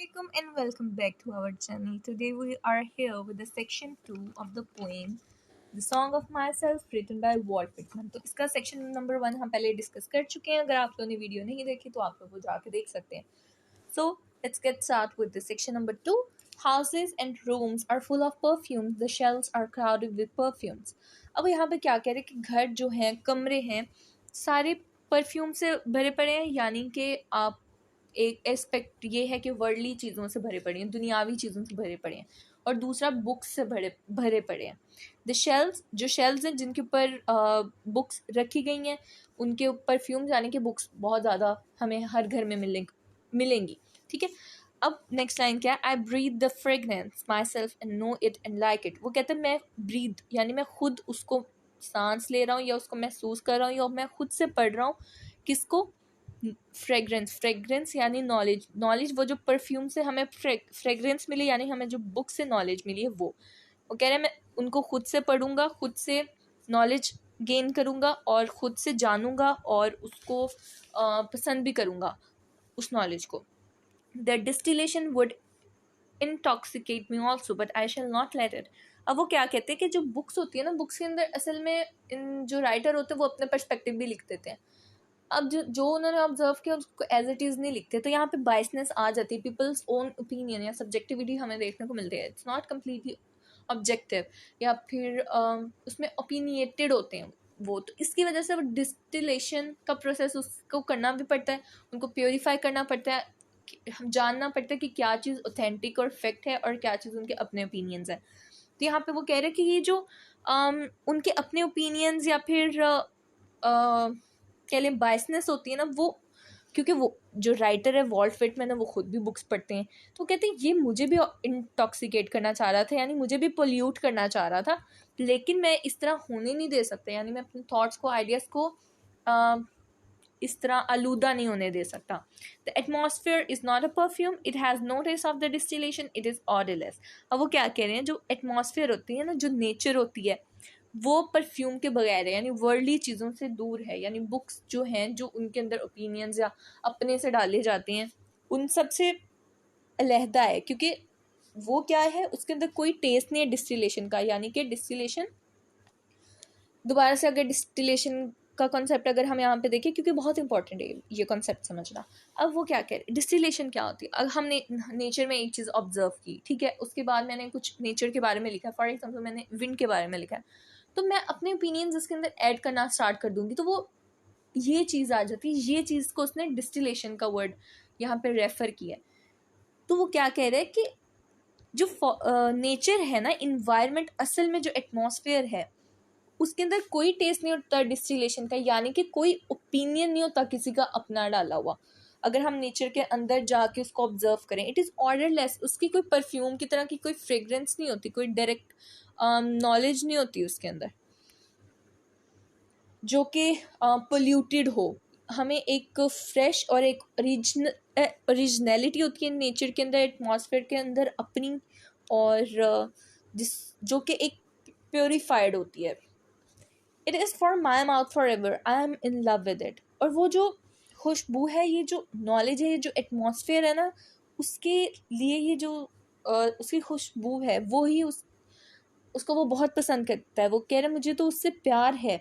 Assalamualaikum and welcome back to our channel. Today we are here with the section 2 of the poem The Song of Myself written by Walt Whitman. तो इसका section number 1 हम पहले discuss कर चुके हैं. अगर आप लोगों ने वीडियो नहीं देखी तो आप लोग वो जाके देख सकते हैं. So let's get started with the section number 2. Houses and rooms are full of perfumes. The shelves are crowded with perfumes. अब यहाँ पे क्या कह रहे हैं कि घर जो हैं, कमरे हैं, सारे परफ्यूम से भरे पड़े हैं. यानी कि आप एक एस्पेक्ट ये है कि वर्ल्डली चीज़ों से भरे पड़े हैं, दुनियावी चीज़ों से भरे पड़े हैं. और दूसरा बुक्स से भरे भरे पड़े हैं. द शेल्व्स, जो शेल्व्स हैं जिनके ऊपर बुक्स रखी गई हैं, उनके ऊपर परफ्यूम्स यानी कि बुक्स बहुत ज़्यादा हमें हर घर में मिलेंगी. ठीक है. अब नेक्स्ट लाइन क्या है? I breathe the fragrance myself and know it and like it. वो कहते हैं मैं ब्रीथ यानी मैं खुद उसको सांस ले रहा हूँ या उसको महसूस कर रहा हूँ या मैं खुद से पढ़ रहा हूँ. किसको? फ्रेग्रेंस यानी नॉलेज वो जो परफ्यूम से हमें फ्रेग्रेंस मिली यानी हमें जो बुक से नॉलेज मिली है वो कह रहे हैं मैं उनको खुद से पढ़ूंगा, खुद से नॉलेज गेन करूंगा और खुद से जानूंगा और उसको पसंद भी करूंगा उस नॉलेज को. The distillation would intoxicate me also but I shall not let it. अब वो क्या कहते हैं कि जो बुक्स होती है ना, बुक्स के अंदर असल में इन जो राइटर होते हैं वो अपने पर्सपेक्टिव भी लिख देते हैं. अब जो उन्होंने ऑब्जर्व किया उसको एज इट इज़ नहीं लिखते, तो यहाँ पे बाइसनेस आ जाती है. पीपल्स ओन ओपिनियन या सब्जेक्टिविटी हमें देखने को मिलती है. इट्स नॉट कम्प्लीटली ऑब्जेक्टिव या फिर उसमें ओपिनिएटेड होते हैं वो. तो इसकी वजह से वो डिस्टिलेशन का प्रोसेस उसको करना भी पड़ता है, उनको प्योरीफाई करना पड़ता है, हम जानना पड़ता है कि क्या चीज़ ऑथेंटिक और फैक्ट है और क्या चीज़ उनके अपने ओपिनियंस हैं. तो यहाँ पे वो कह रहे हैं कि ये जो उनके अपने ओपिनियंस या फिर कह लें बायसनेस होती है ना, वो क्योंकि वो जो राइटर है वॉल्ट व्हिटमैन है वो खुद भी बुक्स पढ़ते हैं, तो कहते हैं ये मुझे भी इंटॉक्सिकेट करना चाह रहा था यानी मुझे भी पोल्यूट करना चाह रहा था, लेकिन मैं इस तरह होने नहीं दे सकता. यानी मैं अपने थॉट्स को, आइडियाज़ को इस तरह आलूदा नहीं होने दे सकता. The atmosphere is not a perfume, it has no taste of the distillation, it is odourless. अब वो क्या कह रहे हैं, जो एटमॉस्फेयर होती है ना, जो नेचर होती है वो परफ्यूम के बगैर है यानी वर्ल्डली चीज़ों से दूर है. यानी बुक्स जो हैं, जो उनके अंदर ओपिनियंस या अपने से डाले जाते हैं, उन सब से अलहदा है, क्योंकि वो क्या है, उसके अंदर कोई टेस्ट नहीं है डिस्टिलेशन का. यानी कि डिस्टिलेशन, दोबारा से अगर डिस्टिलेशन का कॉन्सेप्ट अगर हम यहाँ पे देखें, क्योंकि बहुत इंपॉर्टेंट है ये कॉन्सेप्ट समझना. अब वो क्या कह रहे हैं, डिस्टिलेशन क्या होती है. अब हमने नेचर में एक चीज़ ऑब्जर्व की, ठीक है, उसके बाद मैंने कुछ नेचर के बारे में लिखा. फॉर एग्जाम्पल मैंने विंड के बारे में लिखा है, तो मैं अपने ओपिनियंस इसके अंदर ऐड करना स्टार्ट कर दूंगी, तो वो ये चीज़ आ जाती है. ये चीज़ को उसने डिस्टिलेशन का वर्ड यहाँ पे रेफर किया है. तो वो क्या कह रहे हैं कि जो नेचर है ना, इन्वायरमेंट, असल में जो एटमॉस्फेयर है उसके अंदर कोई टेस्ट नहीं होता डिस्टिलेशन का. यानी कि कोई ओपिनियन नहीं होता किसी का अपना डाला हुआ. अगर हम नेचर के अंदर जाके उसको ऑब्जर्व करें, इट इज़ ऑर्डरलेस. उसकी कोई परफ्यूम की तरह की कोई फ्रेग्रेंस नहीं होती, कोई डायरेक्ट नॉलेज नहीं होती उसके अंदर जो कि पोल्यूटेड हो. हमें एक फ्रेश और एक ओरिजिनलिटी होती है नेचर के अंदर, एटमॉस्फेयर के अंदर अपनी, और जिस जो कि एक प्योरीफाइड होती है. It is for my mouth for ever, I am in love with it. और वो जो खुशबू है, ये जो नॉलेज है, ये जो एटमॉस्फेयर है ना, उसके लिए ये जो उसकी खुशबू है वो ही उसको वो बहुत पसंद करता है. वो कह रहे हैं मुझे तो उससे प्यार है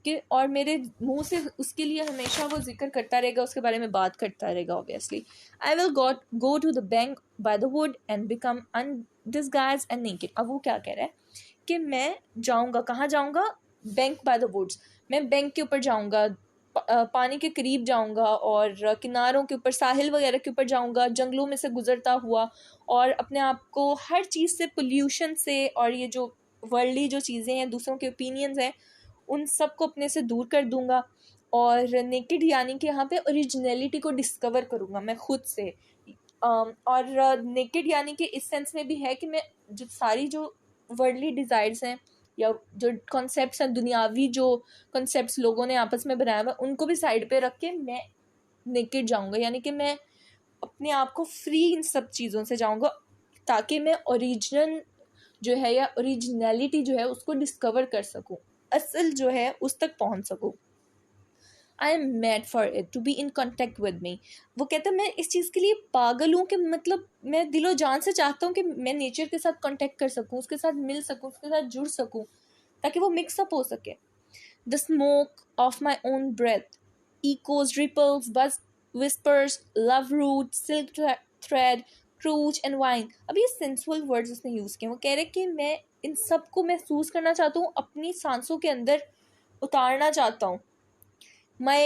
कि, और मेरे मुंह से उसके लिए हमेशा वो जिक्र करता रहेगा, उसके बारे में बात करता रहेगा. Obviously I will go to the bank by the wood and become undisguised and naked. अब वो क्या कह रहा है कि मैं जाऊँगा, कहाँ जाऊँगा? Bank by the woods. मैं बैंक के ऊपर जाऊँगा, पानी के करीब जाऊँगा और किनारों के ऊपर, साहिल वगैरह के ऊपर जाऊँगा, जंगलों में से गुजरता हुआ, और अपने आप को हर चीज़ से, पोल्यूशन से और ये जो वर्ल्डली जो चीज़ें हैं, दूसरों के ओपिनियंस हैं, उन सब को अपने से दूर कर दूँगा. और नेकेड यानी कि यहाँ पे ओरिजिनलिटी को डिस्कवर करूँगा मैं खुद से. और नेकेड यानी कि इस सेंस में भी है कि मैं जो सारी जो वर्ल्डली डिज़ायर्स हैं या जो कॉन्सेप्ट्स हैं, दुनियावी जो कॉन्सेप्ट्स लोगों ने आपस में बनाया हुआ, उनको भी साइड पे रख के मैं नेकेड जाऊँगा. यानी कि मैं अपने आप को फ्री इन सब चीज़ों से जाऊँगा, ताकि मैं ओरिजिनल जो है या ओरिजिनलिटी जो है उसको डिस्कवर कर सकूँ, असल जो है उस तक पहुँच सकूँ. I am made for it to be in contact with me. वो कहते हैं मैं इस चीज़ के लिए पागल हूँ कि मतलब मैं दिलो जान से चाहता हूँ कि मैं नेचर के साथ कॉन्टेक्ट कर सकूँ, उसके साथ मिल सकूँ, उसके साथ जुड़ सकूँ, ताकि वो मिक्सअप हो सके। The smoke of my own breath echoes, ripples, buzz, whispers, love root, silk thread, crotch and vine. अब ये सेंसुअल वर्ड्स उसने यूज़ किए। वो कह रहे कि मैं इन सब को महसूस करना चाहता हूँ, अपनी सांसों के अंदर उतारना चाहता हूँ। My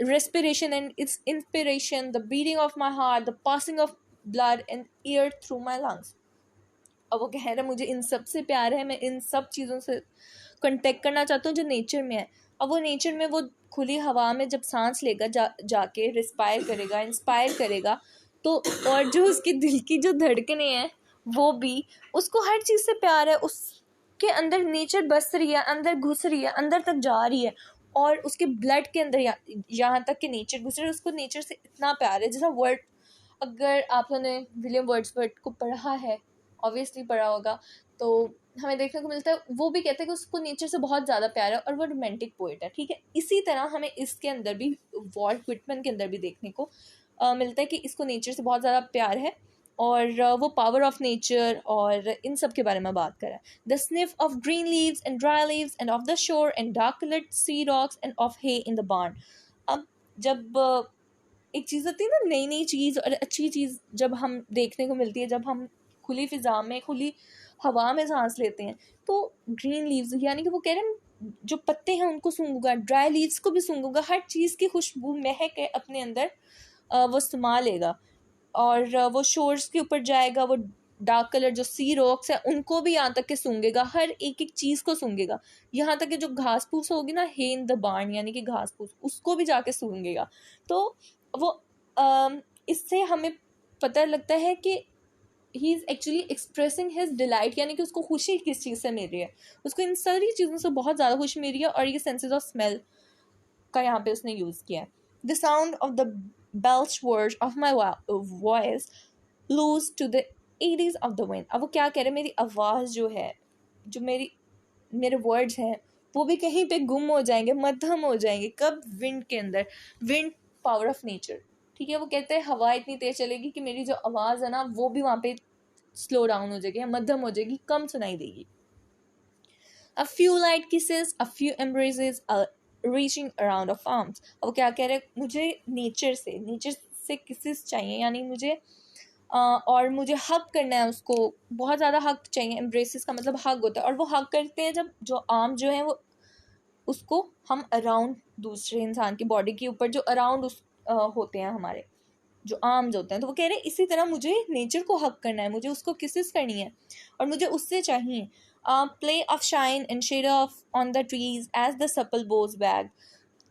respiration and its inspiration, the beating of my heart, the passing of blood and air through my lungs। अब वो कह रहे मुझे इन सब से प्यार है, मैं इन सब चीज़ों से कॉन्टेक्ट करना चाहता हूँ जो नेचर में है। अब वो नेचर में वो खुली हवा में जब सांस लेगा, जाके रिस्पायर करेगा, इंस्पायर करेगा, तो और जो उसके दिल की जो धड़कनें हैं वो भी, उसको हर चीज़ से प्यार है, उसके अंदर नेचर बस रही है, अंदर घुस रही है, अंदर तक जा रही है, और उसके ब्लड के अंदर यहाँ तक कि नेचर घुस रही है। उसको नेचर से इतना प्यार है। जैसा वर्ड, अगर आप लोगों ने विलियम वर्ड्सवर्थ को पढ़ा है, ऑब्वियसली पढ़ा होगा, तो हमें देखने को मिलता है, वो भी कहते हैं कि उसको नेचर से बहुत ज़्यादा प्यार है और वो रोमांटिक पोइट है। ठीक है, इसी तरह हमें इसके अंदर भी, वॉल्ट व्हिटमैन के अंदर भी देखने को मिलता है कि इसको नेचर से बहुत ज़्यादा प्यार है, और वो पावर ऑफ नेचर और इन सब के बारे में बात कर रहा है। The sniff of green leaves and dry leaves and of the shore and dark coloured sea rocks and of hay in the barn. अब जब एक चीज़ होती है ना, नई नई चीज़ और अच्छी चीज़ जब हम देखने को मिलती है, जब हम खुली फिजा में, खुली हवा में सांस लेते हैं, तो ग्रीन लीव्स, यानी कि वो कह रहे हैं जो पत्ते हैं उनको सूंघूंगा, ड्राई लीव्स को भी सूंघूंगा, हर चीज़ की खुशबू, महक है अपने अंदर वो समा लेगा, और वो शोर्स के ऊपर जाएगा, वो डार्क कलर जो सी रॉक्स है उनको भी यहाँ तक के सूंघेगा, हर एक एक चीज़ को सूंघेगा, यहाँ तक कि जो घास फूस होगी ना, हे इन द बार्न, यानी कि घास फूस, उसको भी जाके सूंघेगा। तो वो इससे हमें पता लगता है कि he is actually expressing his delight, यानी कि उसको खुशी किस चीज़ से मिल रही है, उसको इन सारी चीज़ों से बहुत ज़्यादा खुशी मिल रही है, और ये सेंसेस ऑफ स्मेल का यहाँ पे उसने यूज़ किया है। The sound of the belched words of my voice lose to the eddies of the wind। अब वो क्या कह रहे हैं, मेरी आवाज़ जो है, जो मेरे वर्ड्स हैं, वो भी कहीं पे गुम हो जाएंगे, मध्यम हो जाएंगे। कब? विंड के अंदर। Wind, power of nature. ठीक है, वो कहते हैं हवा इतनी तेज चलेगी कि मेरी जो आवाज़ है ना, वो भी वहाँ पे स्लो डाउन हो जाएगी, या मध्यम हो जाएगी, कम सुनाई देगी। A few light kisses, a few embraces, a reaching around of arms। अब वो क्या कह रहे हैं, मुझे नेचर से किसेस चाहिए, यानी मुझे और मुझे हक करना है, उसको बहुत ज़्यादा हक चाहिए। एम्ब्रेसेस का मतलब हक होता है, और वो हक करते हैं जब जो आर्म जो है वो उसको हम अराउंड, दूसरे इंसान की बॉडी के ऊपर जो अराउंड होते हैं हमारे जो आर्म्स होते हैं, तो वो कह रहे हैं इसी तरह मुझे नेचर को हक करना है, मुझे उसको किसेस करनी है, और मुझे उससे चाहिए। Play of shine and shade off on the trees as the supple bows back,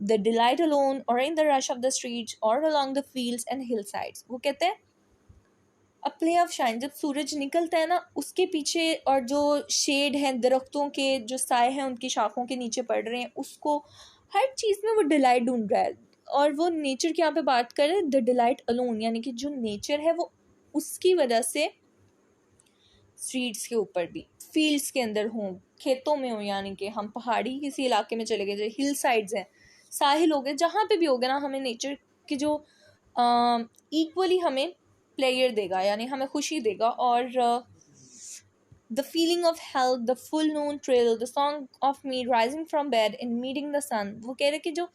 the delight alone or in the rush of the streets or along the fields and hillsides। वो कहते हैं a play of shine, जब सूरज निकलता है ना, उसके पीछे और जो शेड है, दरख्तों के जो साए हैं उनकी शाखों के नीचे पड़ रहे हैं, उसको हर चीज़ में वो डिलाइट ढूंढ रहा है। और वो नेचर की यहाँ पे बात कर रहे हैं, द डिलाइट अलोन, यानी कि जो नेचर है वो उसकी वजह से स्ट्रीट्स के ऊपर भी, फील्ड्स के अंदर हों, खेतों में हो, यानी कि हम पहाड़ी किसी इलाके में चले गए, जो हिल साइड्स हैं, साहिल हो गए, जहाँ पे भी हो गए ना, हमें नेचर की जो इक्वली हमें प्लेयर देगा, यानी हमें खुशी देगा। और the feeling of health, the full noon trill, the song of me rising from bed in meeting the sun. वो कह रहे कि जो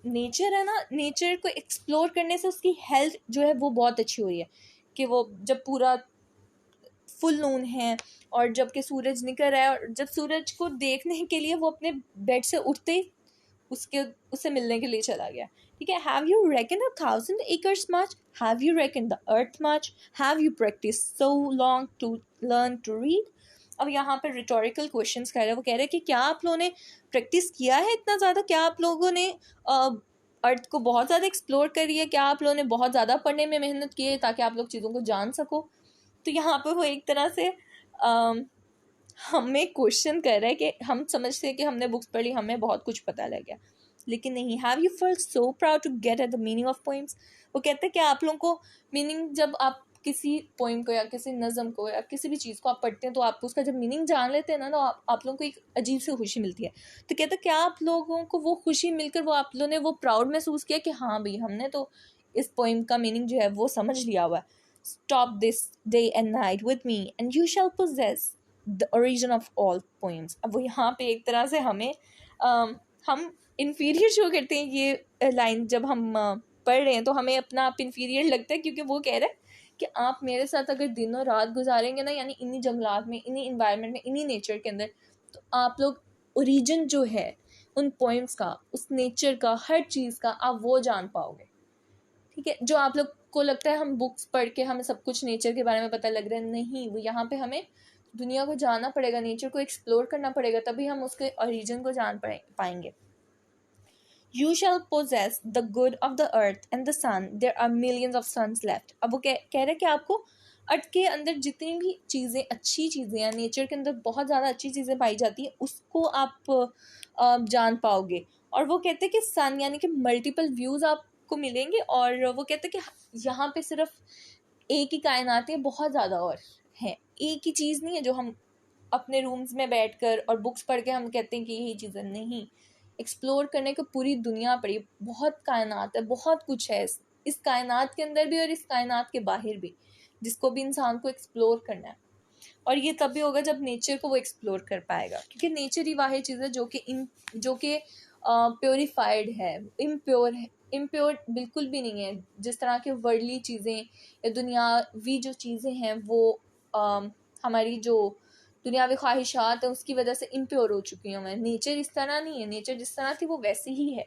नेचर है ना, नेचर को एक्सप्लोर करने से उसकी हेल्थ जो है वो बहुत अच्छी हुई है, कि वो जब पूरा फुल नून है और जब के सूरज निकल रहा है, और जब सूरज को देखने के लिए वो अपने बेड से उठते ही उससे मिलने के लिए चला गया। ठीक है, have you reckon 1,000 acres much? Have you reckon the earth much? Have you practice so long to learn to read? अब यहाँ पर रिटोरिकल क्वेश्चंस कर रहे हैं। वो कह रहे हैं कि क्या आप लोगों ने प्रैक्टिस किया है इतना ज़्यादा? क्या आप लोगों ने अर्थ को बहुत ज़्यादा एक्सप्लोर करी है? क्या आप लोगों ने बहुत ज़्यादा पढ़ने में मेहनत की है ताकि आप लोग चीज़ों को जान सको? तो यहाँ पर वो एक तरह से हमें क्वेश्चन कर रहा है कि हम समझते हैं कि हमने बुक्स पढ़ी, हमें बहुत कुछ पता लग गया, लेकिन नहीं। Have you feel so proud to get at the meaning of poems? वो कहते हैं कि आप लोगों को मीनिंग, जब आप किसी पोइम को या किसी नज़म को या किसी भी चीज़ को आप पढ़ते हैं तो आप उसका जब मीनिंग जान लेते हैं ना, तो आप लोगों को एक अजीब सी खुशी मिलती है। तो कहता क्या आप लोगों को वो खुशी मिलकर वो आप लोगों ने वो प्राउड महसूस किया कि हाँ भाई हमने तो इस पोइम का मीनिंग जो है वो समझ लिया हुआ है। Stop this day and night with me and you shall possess the origin of all poems. अब वो यहाँ पे एक तरह से हमें हम इन्फीरियर शो करते हैं ये लाइन जब हम पढ़ रहे हैं, तो हमें अपना आप इन्फीरियर लगता है, क्योंकि वो कह रहा है कि आप मेरे साथ अगर दिनों रात गुजारेंगे ना, यानी इन्हीं जंगलात में, इन्हीं इन्वायरमेंट में, इन्हीं नेचर के अंदर, तो आप लोग ओरिजिन जो है उन पोइम्स का, उस नेचर का, हर चीज़ का आप वो जान पाओगे। ठीक है, जो आप लोग को लगता है हम बुक्स पढ़ के हमें सब कुछ नेचर के बारे में पता लग रहा है, नहीं, वो यहाँ पे हमें दुनिया को जानना पड़ेगा, नेचर को एक्सप्लोर करना पड़ेगा, तभी हम उसके ओरिजिन को जान पाएंगे। You shall possess the good of the earth and the sun. There are millions of suns left. अब वो कह रहा है कि आपको अर्थ के अंदर जितनी भी चीज़ें, अच्छी चीज़ें या नेचर के अंदर बहुत ज़्यादा अच्छी चीज़ें पाई जाती है, उसको आप जान पाओगे। और वो कहते हैं कि सन यानी कि मल्टीपल व्यूज़ आपको मिलेंगे। और वो कहते हैं कि यहाँ पे सिर्फ एक ही कायनात है, बहुत ज़्यादा और हैं, एक ही चीज़ नहीं है जो हम अपने रूम्स में बैठकर और बुक्स पढ़ के हम कहते हैं कि यही चीज़ें, नहीं, एक्सप्लोर करने को पूरी दुनिया पड़ी, बहुत कायनात है, बहुत कुछ है इस कायनात के अंदर भी और इस कायनात के बाहर भी, जिसको भी इंसान को एक्सप्लोर करना है। और ये तभी होगा जब नेचर को वो एक्सप्लोर कर पाएगा, क्योंकि नेचर ही वाहिद चीज़ है जो कि प्योरीफाइड है, इम्प्योर बिल्कुल भी नहीं है। जिस तरह के वर्ल्डली चीज़ें या दुनियावी जो चीज़ें हैं वो हमारी जो दुनियावी ख्वाहिशात है उसकी वजह से इम्प्योर हो चुकी हैं। नेचर इस तरह नहीं है, नेचर जिस तरह थी वो वैसी ही है।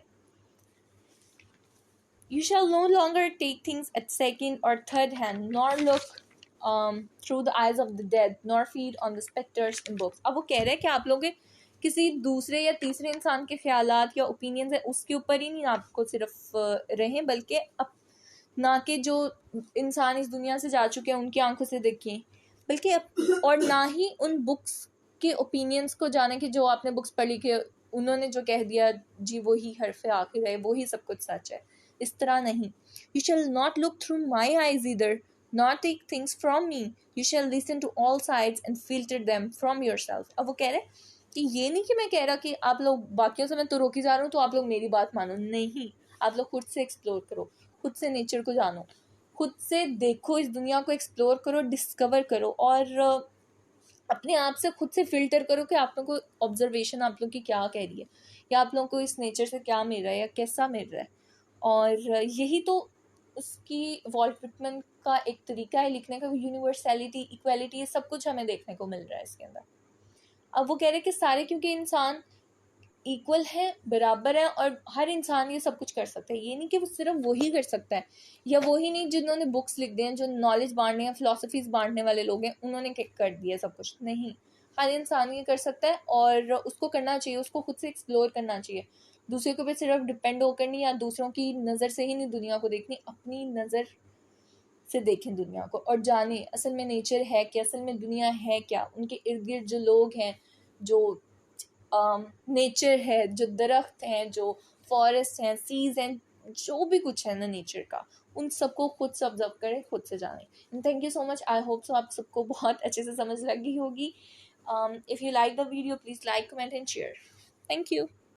You shall no longer take things at second or third hand, nor look through the eyes of the dead, nor feed on the specters in books. अब वो कह रहे हैं कि आप लोग किसी दूसरे या तीसरे इंसान के ख्यालात या ओपिनियंस है उसके ऊपर ही नहीं आपको सिर्फ रहें, बल्कि ना कि जो इंसान इस दुनिया से जा चुके हैं उनकी आंखों से देखें, बल्कि और ना ही उन बुक्स के ओपिनियंस को जाने कि जो आपने बुक्स पढ़ी कि उन्होंने जो कह दिया जी वही हरफ आखिर है, वही सब कुछ सच है। इस तरह नहीं। You shall not look through my eyes either, nor take things from me. You shall listen to all sides and filter them from yourself. अब वो कह रहे कि ये नहीं कि मैं कह रहा कि आप लोग बाकियों से मैं तो रोकी जा रहा हूँ तो आप लोग मेरी बात मानो, नहीं, आप लोग खुद से एक्सप्लोर करो, खुद से नेचर को जानो, खुद से देखो, इस दुनिया को एक्सप्लोर करो, डिस्कवर करो, और अपने आप से खुद से फिल्टर करो कि आप लोगों को ऑब्जर्वेशन आप लोग की क्या कह रही है, या आप लोगों को इस नेचर से क्या मिल रहा है या कैसा मिल रहा है। और यही तो उसकी वॉल्ट विटमन का एक तरीका है लिखने का, यूनिवर्सैलिटी, इक्वालिटी, ये सब कुछ हमें देखने को मिल रहा है इसके अंदर। अब वो कह रहे हैं कि सारे, क्योंकि इंसान इक्वल है, बराबर है, और हर इंसान ये सब कुछ कर सकता है। ये नहीं कि वो सिर्फ वही कर सकता है, या वही नहीं जिन्होंने बुक्स लिख दी हैं, जो नॉलेज बांटने या फिलोसफीज बांटने वाले लोग हैं, उन्होंने कर दिया सब कुछ, नहीं, हर इंसान ये कर सकता है और उसको करना चाहिए, उसको खुद से एक्सप्लोर करना चाहिए। दूसरे के ऊपर सिर्फ डिपेंड होकर नहीं, या दूसरों की नज़र से ही नहीं दुनिया को देखनी, अपनी नज़र से देखें दुनिया को और जाने असल में नेचर है क्या, असल में दुनिया है क्या, उनके इर्द गिर्द जो लोग हैं, जो नेचर है, जो दरख्त हैं, जो फॉरेस्ट हैं, सीज हैं, जो भी कुछ है ना नेचर का, उन सबको खुद से ऑब्जर्व करें, खुद से जानें। Thank you so much, I hope so आप सबको बहुत अच्छे से समझ लगी होगी। If you like the video please like, comment and share. Thank you.